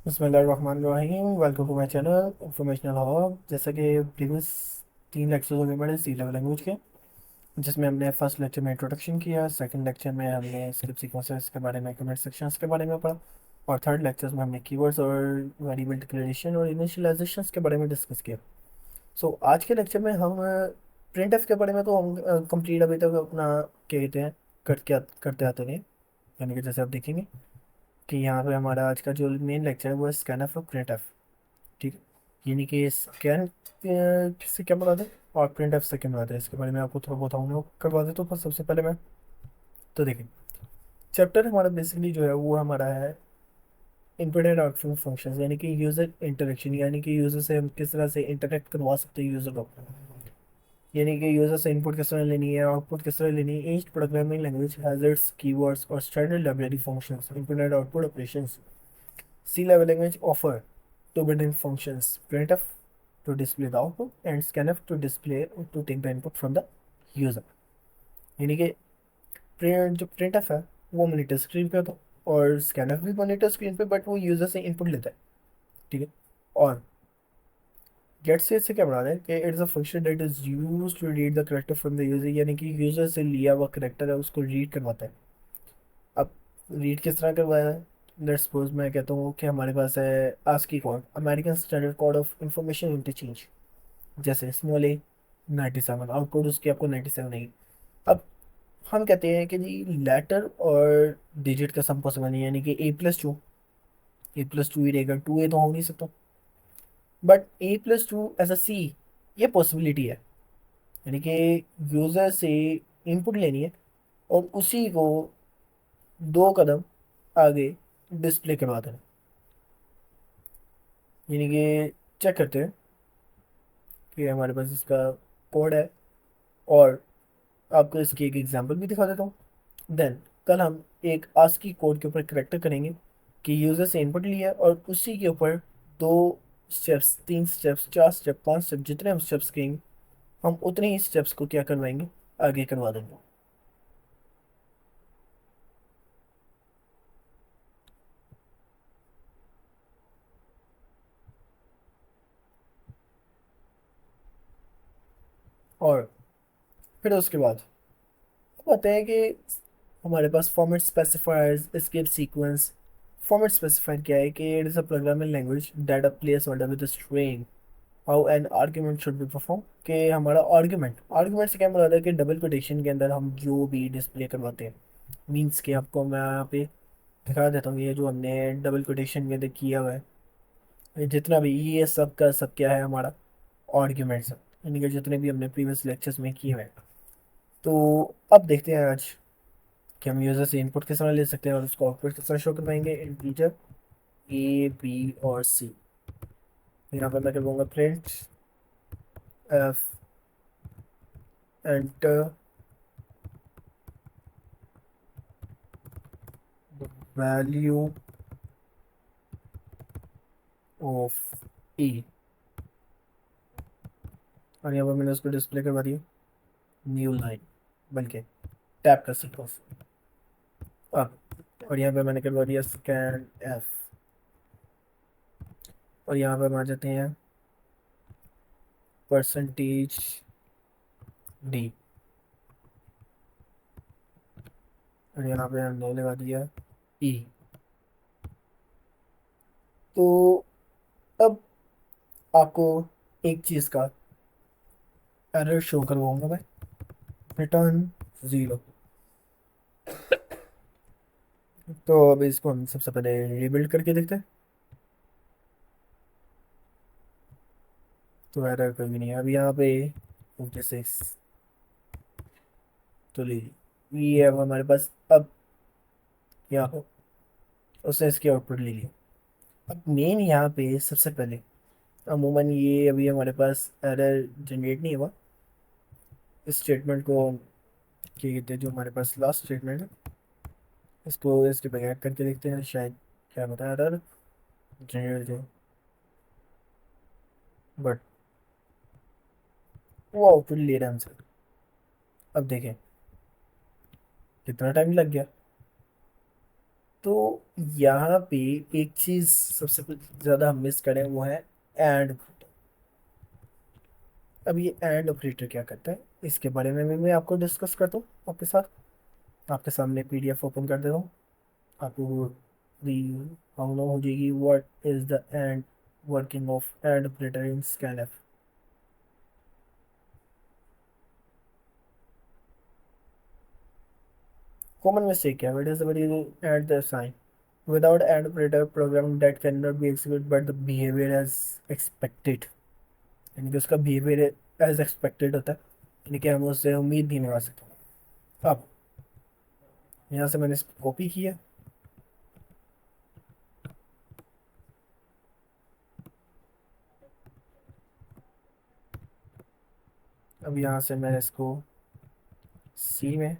बिस्मिल्लाहिर्रहमानिर्रहीम। Welcome to my channel informational hub. जैसा कि प्रीवियस 3 लेक्चर हो गए बड़े सी लेवल लैंग्वेज के, जिसमें हमने फर्स्ट लेक्चर में इंट्रोडक्शन किया, सेकंड लेक्चर में हमने स्क्रिप्ट सीक्वेंसेस के बारे में, कमेंट सेक्शंस के बारे में पढ़ा, और थर्ड लेक्चर में हमने कीवर्ड्स और वेरिएबल डिक्लेरेशन और इनिशियलाइजेशंस के बारे में डिस्कस किया। सो आज के लेक्चर में हम प्रिंट एफ के बारे में तो हम कंप्लीट अभी तक अपना क्या कहते हैं करते आते रहे। यानी कि जैसे आप देखेंगे कि यहाँ पे हमारा आज का जो मेन लेक्चर है वो है स्कैन एफ और प्रिंट एफ। ठीक है, यानी कि स्कैन से क्या बनाते हैं और प्रिंट एफ से क्या बनाते हैं, इसके बारे में आपको थोड़ा बताऊंगा, करवा देता हूँ। तो सबसे पहले मैं तो देखिए, चैप्टर हमारा बेसिकली जो है वो हमारा है इनपुट एंड आउटपुट फंक्शंस, यानी कि यूजर इंटरेक्शन, यानी कि यूजर से हम किस तरह से इंटरेक्ट करवा सकते हैं यूजर को। यानी कि यूजर से इनपुट किस तरह लेनी है, आउटपुट किस तरह लेनी है। Each programming language has its keywords और standard library functions, input and output operations. C level language offer two built-in functions: printf to display the output and scanf to display to take the input from the user। यानी कि print जो printf है वो monitor screen पे होता है, और scanf भी मॉनिटर स्क्रीन पे, बट वो यूजर से इनपुट लेता है। ठीक है, और गेट से क्या बना रहा है कि it's a function that is used to read the character from the user, यानी कि यूजर से लिया हुआ करेक्टर है उसको रीड करवाता है। अब रीड किस तरह करवाया है, लेट्स सपोज मैं कहता हूँ कि हमारे पास है ASCII code, American standard code of information interchange, जैसे स्मॉल ए 97, आउटपुट उसकी आपको 97 नहीं। अब हम कहते हैं कि जी लेटर और डिजिट का सम पॉसिबल नहीं है, यानी कि ए प्लस टू ही रहेगा, 2 ए तो हो नहीं सकता। बट A+2 एज अ सी, ये पॉसिबिलिटी है। यानी कि यूज़र से इनपुट लेनी है और उसी को 2 कदम आगे डिस्प्ले करवा देना। यानी कि चेक करते हैं कि हमारे पास इसका कोड है, और आपको इसकी एक एग्जांपल भी दिखा देता हूँ। देन कल हम एक आस्की कोड के ऊपर करेक्टर करेंगे कि यूज़र से इनपुट लिया और उसी के ऊपर 2 स्टेप्स, 3 स्टेप्स, 4 स्टेप, 5 स्टेप, जितने हम स्टेप्स करेंगे हम उतने ही स्टेप्स को क्या करवाएंगे, आगे करवा देंगे। और फिर उसके बाद बताते हैं कि हमारे पास format specifiers, escape sequence. Format specifier क्या है कि it is a programming language that a place order with string how an argument should be perform. कि हमारा आर्ग्यूमेंट आर्ग्यूमेंट से क्या मतलब है कि डबल कोटेशन के अंदर हम जो भी डिस्प्ले करवाते हैं, मीन्स कि आपको मैं यहाँ पे दिखा देता हूँ, ये जो हमने डबल कोटेशन के अंदर किया हुआ है, ये जितना भी ये सब का सब क्या है हमारा आर्ग्यूमेंट्स, यानी कि जितने भी हमने प्रीवियस लेक्चर्स में किए हुए हैं। तो अब देखते हैं आज कि हम यूज़र से इनपुट किस तरह ले सकते हैं और उसको आउटपुट किस तरह शो करवाएंगे। इंटीजर A, B और C। यहाँ पर मैं क्या बोलूँगा, print F enter value of E, और यहाँ पर मैंने उसको डिस्प्ले करवा दिया न्यू लाइन, बल्कि टैप कर सकता हूँ अब। और यहाँ पे मैंने करवा दिया स्कैन एफ, और यहाँ पे हम आ जाते हैं परसेंटेज डी, और यहाँ पे हमने लगा दिया ई। तो अब आपको एक चीज़ का एरर शो करवाऊंगा मैं, रिटर्न 0। तो अब इसको हम सबसे पहले रिबिल्ड करके देखते हैं। तो एरर कोई भी नहीं है अब यहाँ पे 56, तो ले ये अब हमारे पास अब यहाँ पे उसने इसकी आउटपुट ले ली। अब मेन यहाँ पे सबसे पहले अमूमन ये अभी हमारे पास एरर जनरेट नहीं हुआ। इस स्टेटमेंट को क्या कहते हैं, जो हमारे पास लास्ट स्टेटमेंट है, इसको इसके बगैर करके देखते हैं, शायद क्या बता एरर जनरेट हो, बट वो आउटपुट ले रहा है हमसे। अब देखें कितना टाइम लग गया। तो यहाँ पे एक चीज सबसे ज्यादा हम मिस करें वो है एंड। अब ये एंड ऑपरेटर क्या करता है इसके बारे में भी मैं आपको डिस्कस करता हूँ आपके साथ। आपके सामने पीडीएफ ओपन कर देता हूँ। आपको पूरी मालूम हो जाएगी what is the end working of and operator in scanf. Common mistake क्या है? What is the very at the sign? Without and operator program that cannot be executed but the behavior as expected। यानी कि उसका behaviour as expected होता है, यानी कि हम उससे उम्मीद नहीं लगा सकते। अब यहाँ से मैंने इसको कॉपी किया। अब यहाँ से मैं इसको सी में,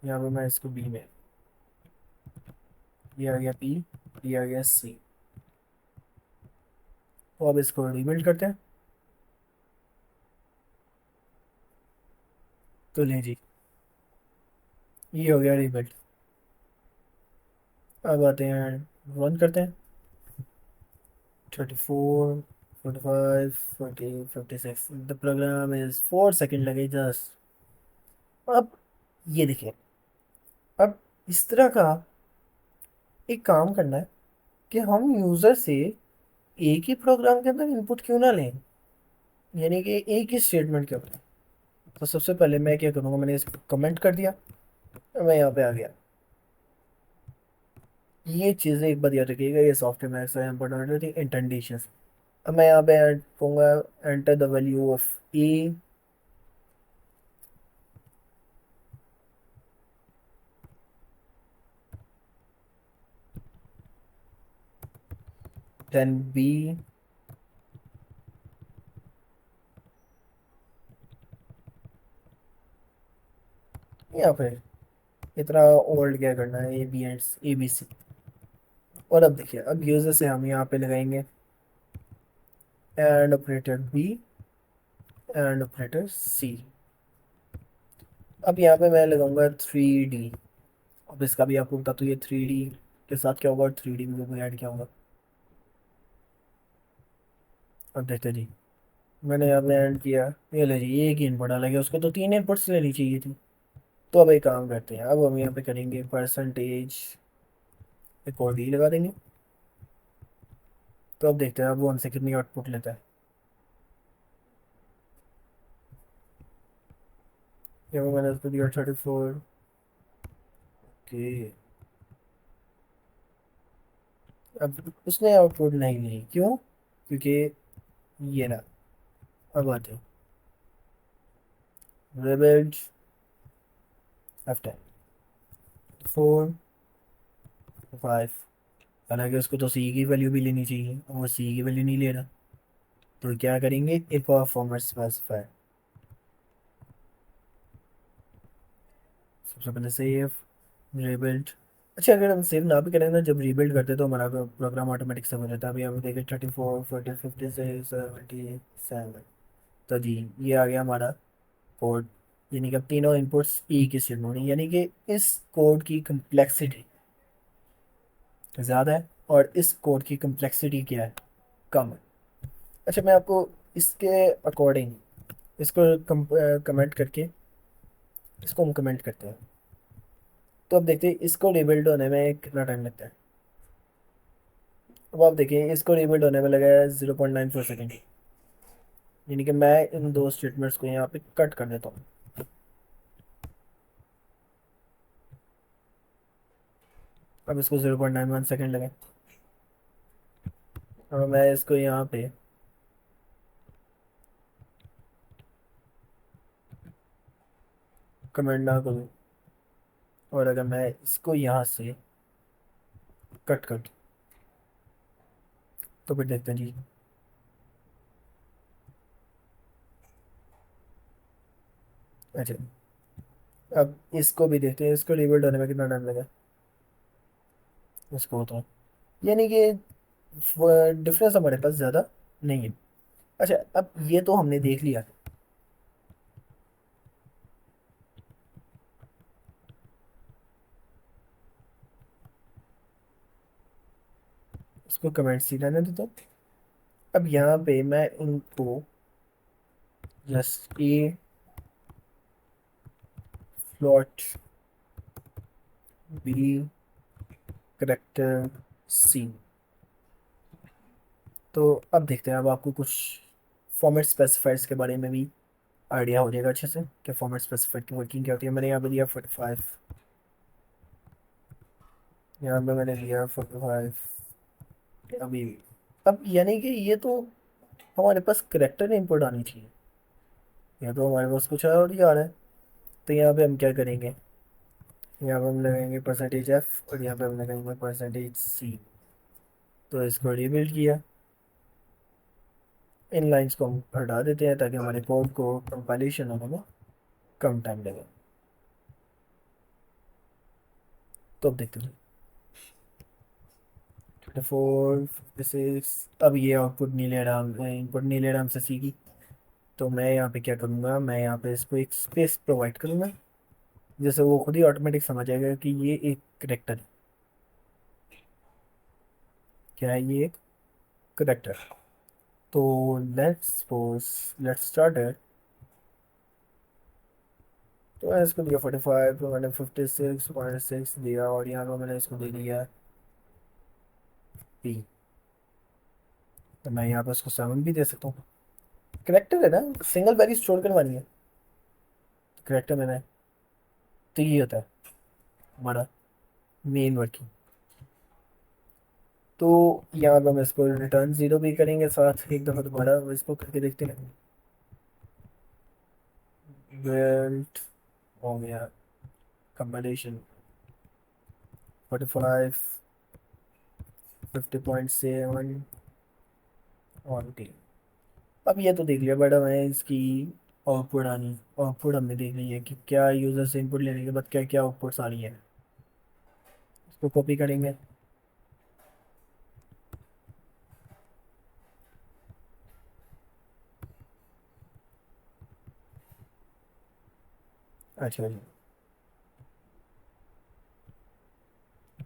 यहाँ पे मैं इसको बी में, ये आ गया पी, ये आ गया सी। तो अब इसको रीबिल्ड करते हैं। तो ले जी, ये हो गया रीबिल्ड। अब आते हैं रन करते हैं। 34, 45, 40, 56, द प्रोग्राम इज 4 सेकेंड लगे जस्ट। अब ये देखिए, अब इस तरह का एक काम करना है कि हम यूज़र से एक ही प्रोग्राम के अंदर इनपुट क्यों ना लें, यानी कि एक ही स्टेटमेंट के ऊपर। तो सबसे पहले मैं क्या करूँगा, मैंने इसको कमेंट कर दिया। मैं यहाँ पे आ गया। ये चीज़ें एक बात याद रखिएगा, ये सॉफ्टवेयर में ऐसा इंपॉर्टेंट होती है इंटेंडेशंस। अब मैं यहाँ पे ऐड कहूँगा enter the value of A, 10 B, या फिर इतना ओल्ड क्या करना है, A B and A B C. और अब देखिए, अब यूज़र से हम यहाँ पे लगाएंगे and operator B and operator C. अब यहाँ पे मैं लगाऊंगा 3D। अब इसका भी आपको बता, तो ये 3D के साथ क्या होगा, 3D में भी ऐड क्या होगा। अब देखते जी, मैंने यहाँ पे ऐड किया। ये ले जी, एक ही इनपुट डाला गया, उसको तो 3 इनपुट्स लेनी चाहिए थी। तो अब एक काम करते हैं, अब हम यहाँ पे करेंगे परसेंटेज, एक और डी लगा देंगे। तो अब देखते हैं अब वो हमसे कितनी आउटपुट लेता है। यहाँ पे मैंने उसको दिया 34 के। अब उसने आउटपुट नहीं ली, क्यों? क्योंकि ये ना, अब आते हैं रिबल्ट आफ्टर 4, 5। हालांकि उसको तो सी की वैल्यू भी लेनी चाहिए और वो सी की वैल्यू नहीं ले रहा। तो क्या करेंगे, एक और फॉर्मेट स्पेसिफायर। सबसे पहले सेव, रीबिल्ड। अच्छा, अगर हम सेव ना भी करें ना, जब रीबिल्ड करते हैं तो हमारा प्रोग्राम ऑटोमेटिक सेव हो जाता है। अभी हम देखें 34, 40, 56, 77। तो जी, ये आ गया हमारा कोड। यानी कि अब तीनों इनपुट्स ई की स्ट्रीम होनी, यानी कि इस कोड की कम्प्लेक्सिटी ज़्यादा है और इस कोड की कम्प्लेक्सिटी क्या है, कम है। अच्छा, मैं आपको इसके अकॉर्डिंग इसको कमेंट करके, इसको हम कमेंट करते हैं। तो अब देखते हैं इसको रिबिल्ड होने में कितना टाइम लगता है। अब आप देखिए, इसको रिबिल्ड होने में लगा है 0.94 सेकेंड। यानी कि मैं इन दो स्टेटमेंट्स को यहाँ पे कट कर देता हूँ। अब इसको 0.91 सेकेंड लगे। और मैं इसको यहाँ पे कमेंट ना करूँ, और अगर मैं इसको यहाँ से कट कर दूँ, तो फिर देखते हैं जी। अच्छा, अब इसको भी देखते हैं, इसको रिबिल्ड होने में कितना टाइम लगा। इसको तो यानी कि डिफरेंस हमारे पास ज़्यादा नहीं है। अच्छा, अब ये तो हमने देख लिया। इसको कमेंट सी रहने देता हूँ। अब यहाँ पे मैं इनको just A float B character C. तो अब देखते हैं, अब आपको कुछ फॉर्मेट स्पेसिफायर्स के बारे में भी आइडिया हो जाएगा अच्छे से कि फॉर्मेट स्पेसिफायर की वर्किंग क्या होती है। मैंने यहाँ पे दिया 45, यहाँ पे मैंने दिया 45 अभी। अब यानी कि ये तो हमारे पास करेक्टर इनपुट आनी चाहिए, या तो हमारे पास कुछ और ही आ रहा है। तो यहाँ पे हम क्या करेंगे, यहाँ पे हम लगाएंगे परसेंटेज एफ और यहाँ पे हम लगाएंगे परसेंटेज सी। तो इसको रीबिल्ड किया, इन लाइंस को हम हटा देते हैं ताकि हमारे कोड को कंपाइलेशन होने में कम टाइम लगे। तो अब देखते हैं 24 56। अब ये आउटपुट नीले डाम इनपुट नीले डाम से सीखी। तो मैं यहाँ पे क्या करूँगा, मैं यहाँ पे इसको एक स्पेस प्रोवाइड करूँगा, जैसे वो खुद ही ऑटोमेटिक समझ जाएगा कि ये एक करेक्टर है। क्या है ये, एक करेक्टर। तो let's suppose, let's start it. तो मैंने इसको दिया 45, तो मैंने 56.6 दिया और यहाँ पर मैंने इसको दे दिया पी। तो मैं यहाँ पर इसको 7 भी दे सकता हूँ। करेक्टर है ना, सिंगल वैल्यू स्टोर करवानी है करेक्टर में ना। तो ये होता है हमारा मेन वर्किंग। तो यहाँ पे हम इसको रिटर्न 0 भी करेंगे साथ, एक दफ़ा दोबारा इसको करके देखते हैं। वेल्ट हो गया कंपाइलेशन 45 50.7 और टी। अब ये तो देख लिया, बट हमें इसकी आउटपुट आनी, आउटपुट हमने देख ली है कि क्या यूज़र से इनपुट लेने के बाद क्या क्या आउटपुट्स आ रही है। इसको कॉपी करेंगे, अच्छा जी।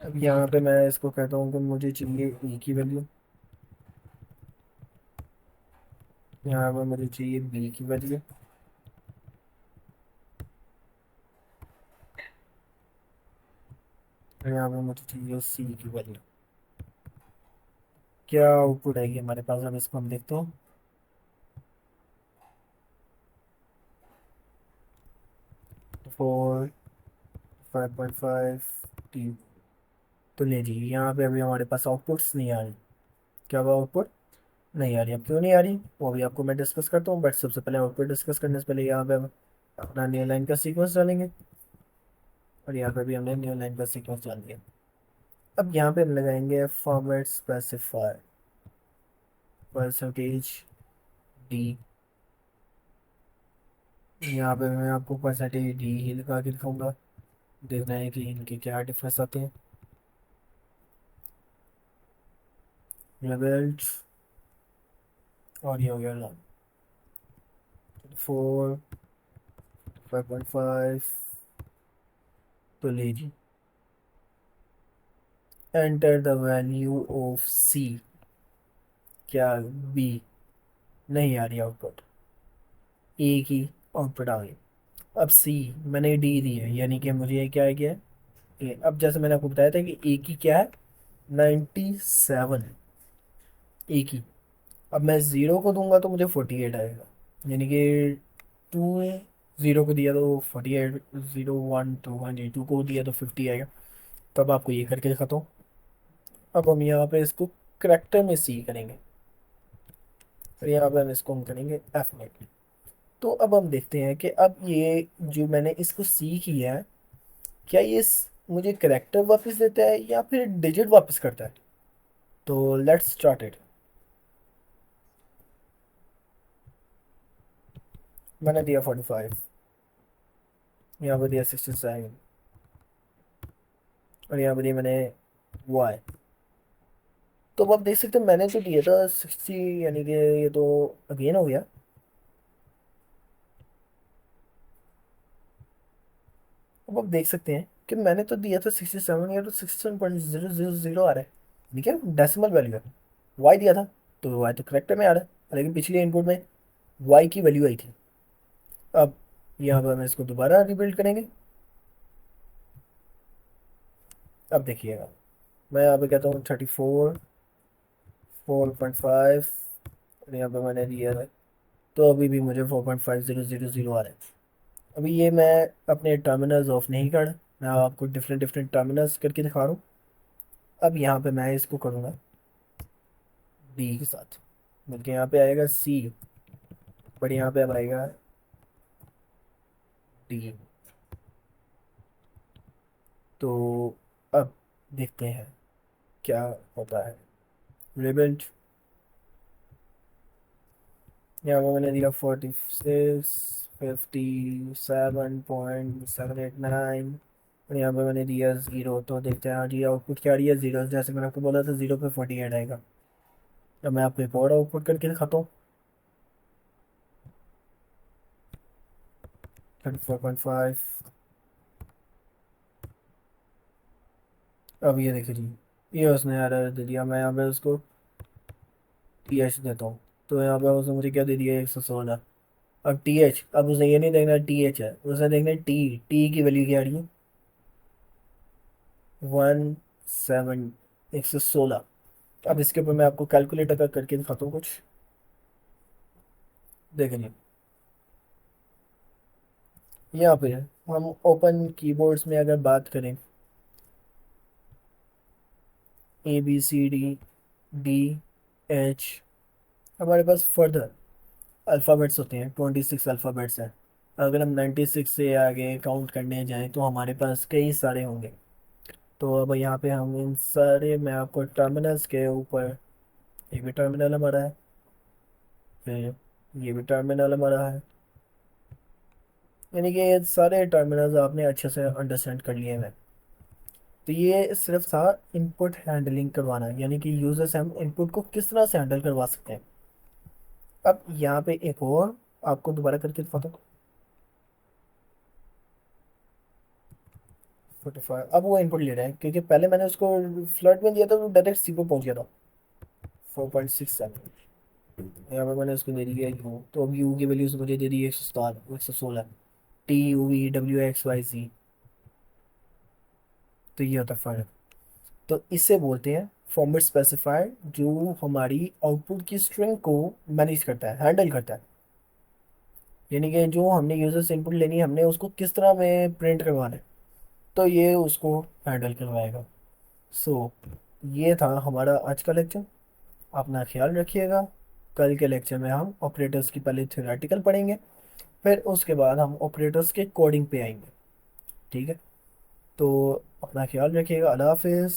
अब यहाँ पे मैं इसको कहता हूँ कि मुझे चाहिए ए की वैल्यू, यहाँ पे मुझे चाहिए बी की वैल्यू, और यहाँ पे मुझे चाहिए सी की वैल्यू। क्या आउटपुट आएगी हमारे पास, अब इसको हम देखते हैं। 4 5.5 टी। तो ले जी, यहाँ पे अभी हमारे पास आउटपुट्स नहीं आ रही। क्या वो आउटपुट नहीं आ रही, अब क्यों नहीं आ रही वो भी आपको मैं डिस्कस करता हूँ। बट सबसे पहले आउटपुट डिस्कस करने से पहले यहाँ पे हम अपना न्यू लाइन का सीक्वेंस डालेंगे, और यहाँ पे भी हमने न्यू लाइन का सीक्वेंस डाल दिया। अब यहाँ पे हम लगाएंगे फॉर्मेट स्पेसिफायर परसेंटेज डी। यहाँ पे मैं आपको परसेंटेज डी ही लगा के दिखाऊंगा, देखना है कि इनके क्या डिफरेंस आते हैं। लेवल्स और ये हो गया 4 5.5। तो लीजिए, एंटर द वैल्यू ऑफ सी। क्या बी नहीं आ रही आउटपुट, ए की आउटपुट आ गई। अब सी मैंने डी दी है, यानी कि मुझे क्या है, क्या है ए। अब जैसे मैंने आपको बताया था कि ए की क्या है 97 ए की। अब मैं ज़ीरो को दूंगा तो मुझे 48 आएगा, यानी कि 2 ज़ीरो को दिया तो 48, 0 1 2 हाँ जी 2 को दिया तो 50 आएगा। तब आपको ये करके दिखाता हूँ। अब हम यहाँ पे इसको करेक्टर में सी करेंगे, और यहाँ पे हम इसको हम करेंगे एफ में। तो अब हम देखते हैं कि अब ये जो मैंने इसको सी किया है, क्या ये मुझे करेक्टर वापस देता है या फिर डिजिट वापस करता है। तो लेट्स स्टार्ट इट। मैंने दिया 45, यहाँ पर दिया 67, और यहाँ पर दिया मैंने वाई। तो अब आप देख सकते हैं मैंने जो दिया था 60, यानी कि ये तो अगेन हो गया। अब आप देख सकते हैं कि मैंने तो दिया था 67, या तो 67.000 आ रहा है। ठीक है, डेसिमल वैल्यू है, वाई दिया था, तो वाई तो करेक्टर में आ रहा है, लेकिन पिछले इनपुट में वाई की वैल्यू आई थी। अब यहाँ पर हम इसको दोबारा रिबिल्ड करेंगे। अब देखिएगा, मैं यहाँ पे कहता हूँ 34, 4.5, और यहाँ पे मैंने दिया है, तो अभी भी मुझे 4.5000 आ रहा है। अभी ये मैं अपने टर्मिनल्स ऑफ नहीं कर, मैं आपको डिफरेंट डिफरेंट टर्मिनल्स करके दिखा रहा हूँ। अब यहाँ पे मैं इसको करूँगा डी के साथ, बल्कि यहाँ पे आएगा सी, बट यहाँ पे अब आएगा डी। तो अब देखते हैं क्या होता है। रिबिल्ड, यहाँ पे मैंने दिया 46, 57.789, और यहाँ पे मैंने दिया ज़ीरो। तो देखते हैं, हाँ जी, आउटपुट क्या आ रही है, ज़ीरो। जैसे मैंने आपको बोला था, ज़ीरो पे 48 आएगा। अब मैं आपको एक और आउटपुट करके दिखाता हूँ। 34.5। अब ये देखिए जी, ये उसने एरर दे दिया। मैं यहाँ पे उसको टी एच देता हूँ, तो यहाँ पे उसने मुझे क्या दे दिया, 116। अब टी एच, अब उसे ये नहीं देखना टी एच है, उसे देखना टी, टी की वैल्यू क्या आ रही है, 17, 116। अब इसके ऊपर मैं आपको कैलकुलेटर का करके दिखाता हूँ कुछ। देखेंगे, यहाँ पे हम ओपन कीबोर्ड्स में अगर बात करें, A B C D, D, H, हमारे पास फर्दर अल्फ़ाबेट्स होते हैं, 26 अल्फ़ाबेट्स हैं। अगर हम 96 से आगे काउंट करने जाएं तो हमारे पास कई सारे होंगे। तो अब यहाँ पे हम इन सारे, मैं आपको टर्मिनल्स के ऊपर, ये भी टर्मिनल हमारा है, फिर ये भी टर्मिनल हमारा है, यानी कि ये सारे टर्मिनल्स आपने अच्छे से अंडरस्टैंड कर लिए हैं। तो ये सिर्फ था इनपुट हैंडलिंग करवाना, यानी कि यूजर से हम इनपुट को किस तरह से हैंडल करवा सकते हैं। अब यहाँ पे एक और आपको दोबारा करके दिखाता हूँ। 45, अब वो इनपुट ले रहा है, क्योंकि पहले मैंने उसको फ्लर्ट में दिया था, वो डायरेक्ट सी को पहुंच गया था। 4.67, यहाँ पे मैंने उसको दे दिया यू, तो अब यू की वैल्यू से मुझे दे दी 116। T U V W X Y C, तो ये होता है फर्क। तो इसे बोलते हैं फॉर्मेट स्पेसिफायर, जो हमारी आउटपुट की स्ट्रिंग को मैनेज करता है, हैंडल करता है। यानी कि जो हमने यूजर से इनपुट लेनी है, हमने उसको किस तरह में प्रिंट करवाना है, तो ये उसको हैंडल करवाएगा। सो ये था हमारा आज का लेक्चर। अपना ख्याल रखिएगा। कल के लेक्चर में हम ऑपरेटर्स की पहले थ्योरेटिकल पढ़ेंगे, फिर उसके बाद हम ऑपरेटर्स के कोडिंग पे आएंगे। ठीक है, तो अपना ख्याल रखिएगा। अल्लाह हाफिज़,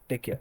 टेक केयर।